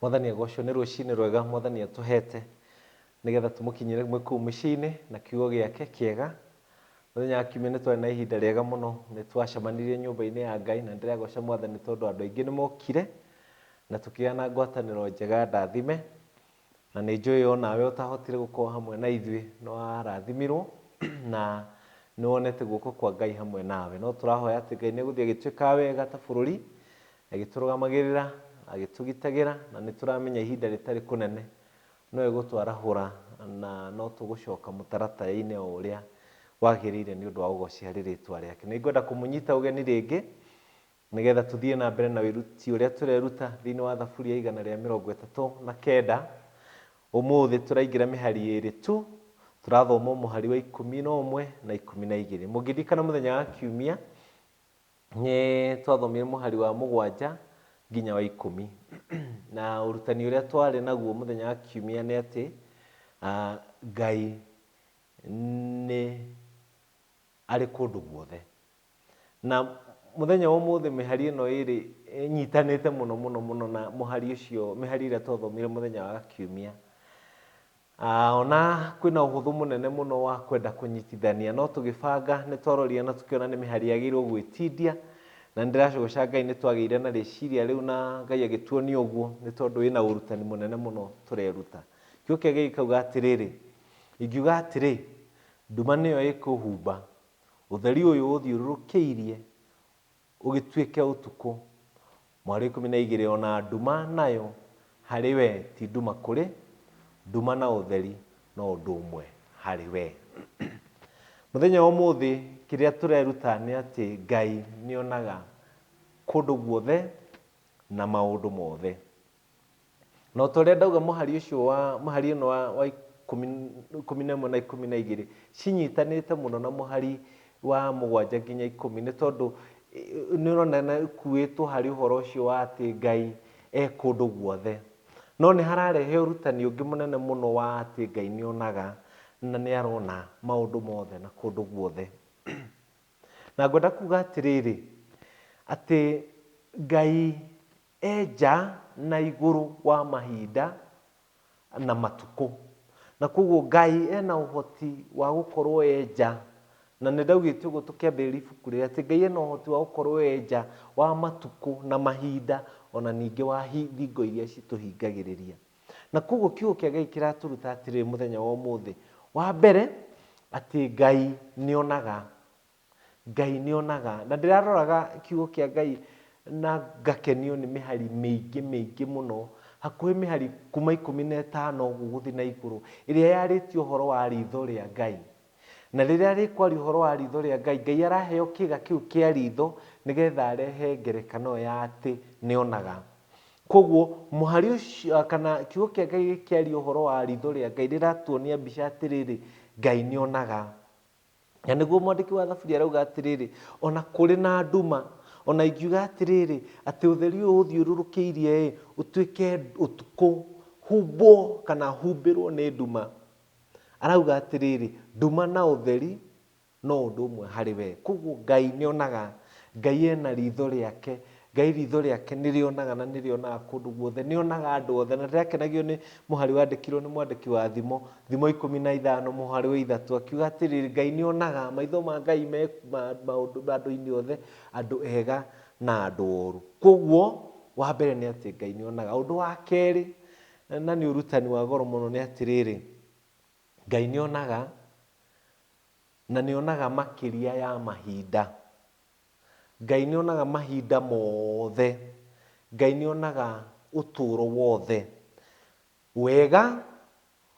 Mwathani agocwo nĩ rũcinĩ rwega Mwathani atuhete nigetha tumukinyire mwe kuu mĩciĩ-inĩ na kiugo gĩake kĩega. Mũthenya wa kiumia nĩ twarĩ na ihinda rĩega mũno, nĩ twacemanirie nyũmba-inĩ ya Ngai na ndĩragoca Mwathani tondũ andũ aingĩ nĩ mokire na tukĩgĩa na ngwatanĩro njega ndathime, na nĩ njũĩ o nawe ũtahotire gũkorwo hamwe na ithuĩ no warathimirwo na nĩ wonete guoko kwa Ngai hamwe nawe. No tũrahoya atĩ Ngai nĩ gũthiĩ agĩtwĩkaga wega ta bũrũri, agĩtũrũgamagĩrĩra, agĩtũgitagĩra, na nĩ tũramenya ihinda rĩtarĩ kũnene no egũtwarahũra na no tũgũcoka mũtaratara-inĩ o ũrĩa wagĩrĩire nĩ ũndũ wa ũgoci harĩ rĩtwa rĩake. Nĩ ngwenda kũmũnyita ũgeni rĩngĩ nigetha tũthiĩ na mbere na wĩruti ũrĩa tũreruta thĩinĩ wa Thaburi ya 139. Ũmũthĩ tũraingĩra mĩhari ĩrĩ tu, tũrathoma mũhari wa 11 na 12. Mũngĩririkana mũthenya wa kiumia nĩ twathomire mũhari wa 7 nginya wa 10. Na ũrutani ũrĩa twarĩ naguo mũthenya wa kiumia nĩ atĩ Ngai nĩ arĩ kũndũ guothe. Na mũthenya wa ũmũthĩ mĩhari ĩno ĩrĩ nyitanĩte mũno mũno mũno na mũhari ũcio, mĩhari ĩrĩa twathomire mũthenya wa kiumia. Ona kwĩna ũhũthũ mũnene mũno wa kwenda kũnyitithania, no tũgĩbanga nĩ twarorire na tũkĩona nĩ mĩhari yagĩrĩirwo gwĩtindia, na ndĩracogoca Ngai nĩ twagĩire na rĩciria rĩu na Ngai agĩtuonia ũguo nĩ tondũ wĩna ũrutani mũnene mũno tũreruta. Kiugo kĩa Ngai gĩkauga atĩrĩrĩ, ingiuga atĩrĩ, nduma nĩyo ĩkũhumba, ũtheri ũyũ ũthiũrũrũkĩirie ũgĩtuĩke ũtukũ. Mweri 12, ona nduma nayo harĩ we ti nduma kũrĩ, nduma na ũtheri no ũndũ ũmwe harĩ we. Mũthenya wa ũmũthĩ kĩrĩa tũreruta nĩ atĩ Ngai nĩonaga kũndũ guothe na maũndũ mothe. No tũrĩa ndauga mũhari ũcio wa mũhari ĩno wa 11 na 12 cinyitanĩte mũno na mũhari wa 7 nginya 10, nĩ tondũ nĩ ũrona kuĩtwo harĩ ũhoro ũcio wa atĩ Ngai kũndũ guothe. No nĩ hararehe ũrutani ũngĩ mũnene mũno wa atĩ Ngai nĩonaga na nĩ arona maũndũ mothe na kũndũ guothe. Na ngwenda kuga atĩrĩrĩ, atĩ Ngai nja na igũrũ wa mahinda na matukũ, na koguo Ngai ena ũhoti wa gũkorwo nja, na nĩ ndaugĩte ũguo tũkĩambĩrĩria ibuku rĩrĩ atĩ Ngai ena ũhoti wa gũkorwo nja wa matukũ na mahinda ona ningĩ wa thingo iria citũhingagĩrĩria. Na koguo kiugo kĩa Ngai kĩratũruta atĩrĩrĩ mũthenya wa ũmũthĩ, wa mbere atĩ Ngai nĩonaga. Ngai nĩonaga, na ndĩraroraga kiugo kĩa Ngai na ngakenio nĩ mĩhari mĩingĩ mũno, hakuhĩ mĩhari kuma 15 ũguo gũthiĩ na igũrũ, ĩrĩa yarĩtio ũhoro wa ritho rĩa Ngai. Na rĩrĩa rĩkwaria ũhoro wa ritho rĩa Ngai, Ngai araheo kĩga kĩu kĩa ritho nĩgetha arehe ngerekano ya atĩ nĩonaga. Koguo mũhari ũcio kana kiugo kĩa Ngai gĩkĩaria ũhoro wa ritho rĩa Ngai rĩratuonia mbica atĩrĩrĩ, Ngai nĩonaga. Na nĩguo mwandĩki wa Thaburi arauga atĩrĩrĩ, ona kũrĩ na nduma, ona ingiuga atĩrĩrĩ, atĩ ũtheri ũyũ ũthiũrũrũkĩirie ũtuĩke ũtukũ, humbwo kana humbĩrwo nĩ nduma. Arauga atĩrĩrĩ, nduma na ũtheri no ũndũ ũmwe harĩ we. Koguo Ngai nĩonaga, Ngai ena ritho rĩake, Ngai ritho rĩake nĩrĩonaga na nĩrĩonaga kũndũ guothe, nĩonaga andũ othe. Na ndĩrakenagio nĩ mũhari wandĩkirwo nĩ mwandĩki wa thimo 15 mũhari wa 3, akiuga atĩrĩrĩ, Ngai nĩonaga, maitho ma Ngai me maũndũ andũ-inĩ othe, andũ ega na andũ oru. Koguo wa mbere nĩ atĩ Ngai nĩonaga. Ũndũ wa kerĩ, na nĩ ũrutani wa goro mũno, nĩ atĩrĩrĩ, Ngai nĩonaga na nĩonaga makĩria ya mahinda. Ngai nĩonaga mahinda mothe. Ngai nĩonaga ũtũũro wothe wega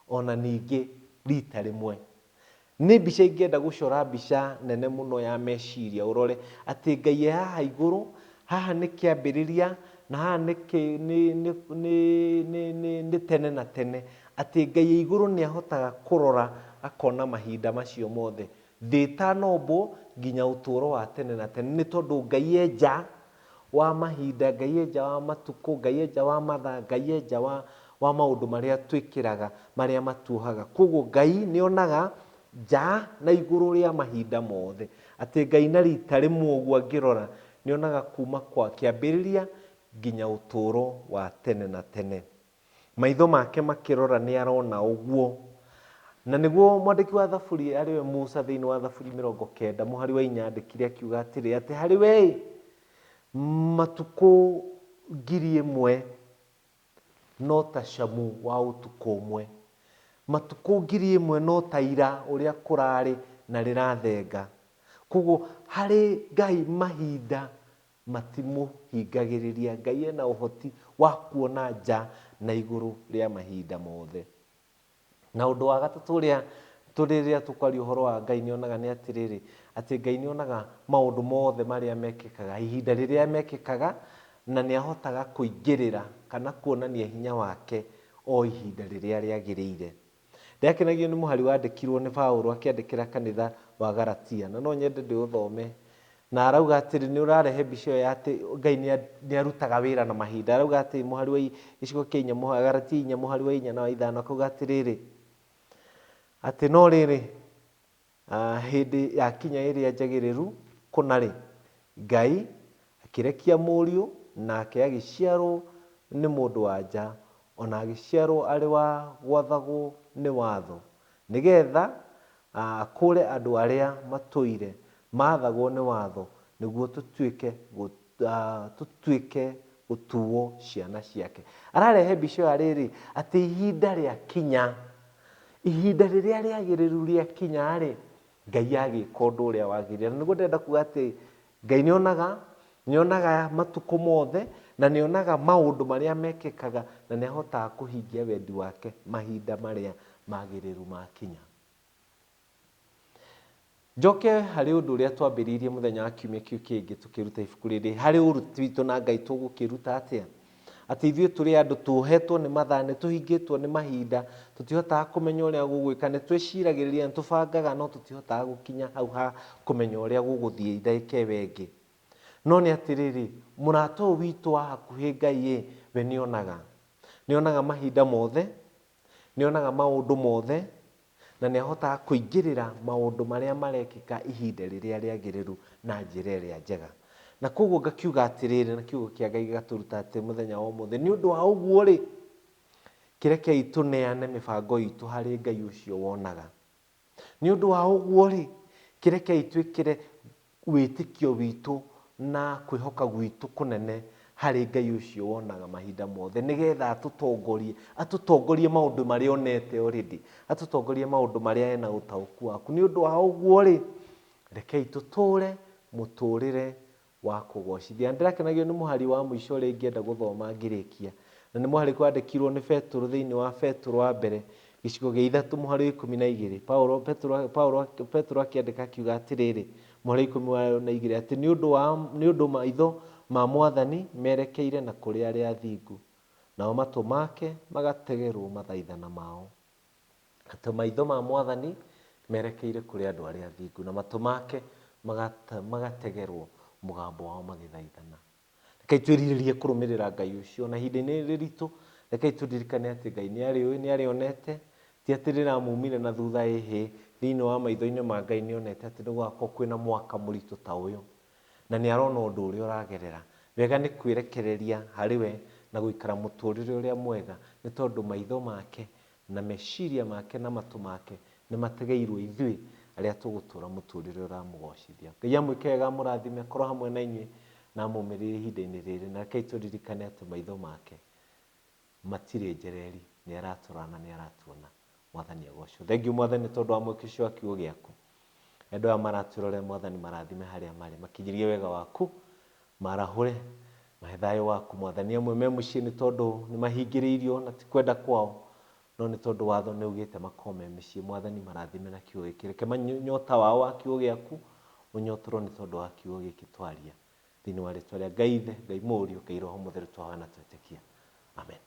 ona ningĩ rita rĩmwe. Nĩ mbica ingĩenda gũcora mbica nene mũno ya meciria, ũrore atĩ Ngai haha igũrũ, haha nĩ kĩambĩrĩria na haha nĩ tene na tene. Atĩ Ngai igũrũ nĩahotaga kũrora akona mahinda macio mothe, thĩ ĩtanombwo nginya ũtũũro wa tene na tene, nĩ tondũ Ngai nja wa mahinda, Ngai nja wa matukũ, Ngai nja wa mathaa, Ngai nja wa maũndũ marĩa twĩkĩraga marĩa matuohaga. Koguo Ngai nĩonaga nja na igũrũ rĩa mahinda mothe. Atĩ Ngai na rita rĩmwe ũguo angĩrora nĩonaga kuma kwa kĩambĩrĩria nginya ũtũũro wa tene na tene. maitho make makirora ni arona uguo. Na niguo mwandiki wa Thaburi ariwe Musa thiini wa Thaburi 90 muhari wa 4 andikire akiuga atiri ati hari we matuko 1000 no ta shamu wa utuko umwe, matuko 1000 no ta ira uria kurari na rirathenga. Koguo hari Ngai mahinda matimu hingagiriria. Ngai ena uhoti wa kuona nja na iguru ria mahinda mothe. Na undu wa gatatu riria tukari uhoro wa Ngai ni onaga ni atiriri ati Ngai ni onaga maundu mothe maria mekikaga ihinda riria mekikaga, na ni ahotaga kuingirira kana kuonania hinya wake o ihinda riria riagiriire. Ndiakenagio ni muhari wandikirwo ni Paulo akiandikira kanitha wa Galatia, na no nyende ndi uthome. Na arauga atiri ni urarehe bicio ya ati Ngai ni arutaga wira na mahinda. Arauga ati muhari wa icigo kinya muhari Galatia 4 muhari wa 4 na wa 5 akauga atiriri ati no riri hindi yakinya iria njagiriru kunari Ngai akirekia muriu nake agiciarwo ni mundu wanja, ona agiciarwo ari wa gwathagwo ni watho, nigetha akure andu aria matuire mathagwo ni watho, niguo tutuike gutuwo ciana ciake. Ararehe bicio ya riri ati ihinda riakinya, ihinda riria riagiriru riakinya ri Ngai agika undu uria wagirire. Niguo ndenda kuga ati Ngai ni onaga matuko mothe na ni onaga maundu maria mekikaga, na ni ahotaga kuhingia wendi wake mahinda maria magiriru makinya. Njoke hari undu uria twambiririe muthenya wa kiumia kiu kingi tukiruta ibuku riri, hari uruti witu na Ngai tugukiruta atia ati ithuĩ tũrĩ andũ tuhetwo nĩ mathaa, nĩ tũhingĩtwo nĩ mahinda, tũtihotaga kũmenya ũrĩa gũgwĩka, nĩ twĩciragĩrĩria, nĩ tũbangaga no tũtihotaga gũkinya hau ha kũmenya ũrĩa gũgũthiĩ ndagĩka ĩyo ĩngĩ. No nĩ atĩrĩrĩ, mũrata ũyũ witũ wa hakuhĩ Ngai we nĩ onaga mahinda mothe, nĩ onaga maũndũ mothe, na nĩ ahotaga kũingĩrĩra maũndũ marĩa marekĩka ihinda rĩrĩa rĩagĩrĩru na njĩra ĩrĩa njega. Na koguo ngakiuga atĩrĩrĩ, na kiugo kĩa Ngai gĩgatũruta atĩ mũthenya wa ũmũthĩ, nĩ ũndũ wa ũguo rĩ, kĩrekei tũneane mĩbango itũ harĩ Ngai ũcio wonaga. Nĩ ũndũ wa ũguo rĩ, kĩrekei twĩkĩre wĩtĩkio witũ na kwĩhoka gwitũ kũnene harĩ Ngai ũcio wonaga mahinda mothe, nĩgetha atũtongorie maũndũ marĩa onete already, atũtongorie maũndũ marĩa ena ũtaũku waku. Nĩ ũndũ wa ũguo rĩ, rekei tũtũre mũtũrĩre wa kũgocithia. Ndĩrakenagio nĩ mũhari wa mũico ũrĩa ingĩenda gũthoma ngĩrĩkia, na nĩ mũhari kwandĩkirwo nĩ Petro thĩinĩ wa Petro wa mbere gĩcigo gĩa 3 mũhari 12. Petro akĩandĩka akiuga atĩrĩrĩ, mũhari 12 atĩ nĩ ũndũ maitho ma Mwathani merekeire na kũrĩ arĩa athingu, nao matũ make magategerwo mathaithana mao. Atĩ maitho ma Mwathani merekeire kũrĩ andũ arĩa athingu, na matũ make magategerwo mugambo wao magithaithana. Rekei twĩrirĩrie kũrũmĩrĩra Ngai ũcio na ihinda-inĩ rĩritũ. Rekei tũririkane atĩ Ngai nĩ arĩonete, ti atĩ rĩramumire na thutha thĩinĩ wa maitho-inĩ ma Ngai nĩ onete atĩ nĩgũgakorwo kwĩna mwaka mũritũ ta ũyũ, na nĩ arona ũndũ ũrĩa ũragerera. Wega nĩ kwĩrekereria harĩ we na gũikara mũtũrĩre ũrĩa mwega, nĩ tondũ maitho make na meciria make na matũ make nĩ mategeirwo ithuĩ arĩa tũgũtũra mũtũrĩre ũramũgocithia. Ngai amwĩke wega, mũrathime, korwo hamwe na inyuĩ na mũmĩrĩre ihinda-inĩ rĩrĩ, na rekei tũririkane atĩ maitho make matirĩ njereri, nĩ aratũrora na nĩ aratuona. Mwathani agocwo. Thengiũ Mwathani tondũ wa mwĩkĩcio wa kiugo gĩaku. Andũ aya maratũrore Mwathani marathime harĩa marĩ, makinyirie wega waku, marahũre mahe thayũ waku Mwathani. Amwe me mũciĩ nĩ tondũ nĩ mahingĩrĩirio na ti kwenda kwao, no nĩ tondũ watho nĩ ugĩte makorwo me mĩciĩ. Mwathani marathime na kiugo gĩkĩ, reke manyota wao wa kiugo gĩaku ũnyotorwo nĩ tondũ wa kiugo gĩkĩ twaria, thĩinĩ wa rĩĩtwa rĩa Ngai Ithe, Ngai Mũriũ, Ngai Roho Mũtheru twahana twĩtĩkia. Amen.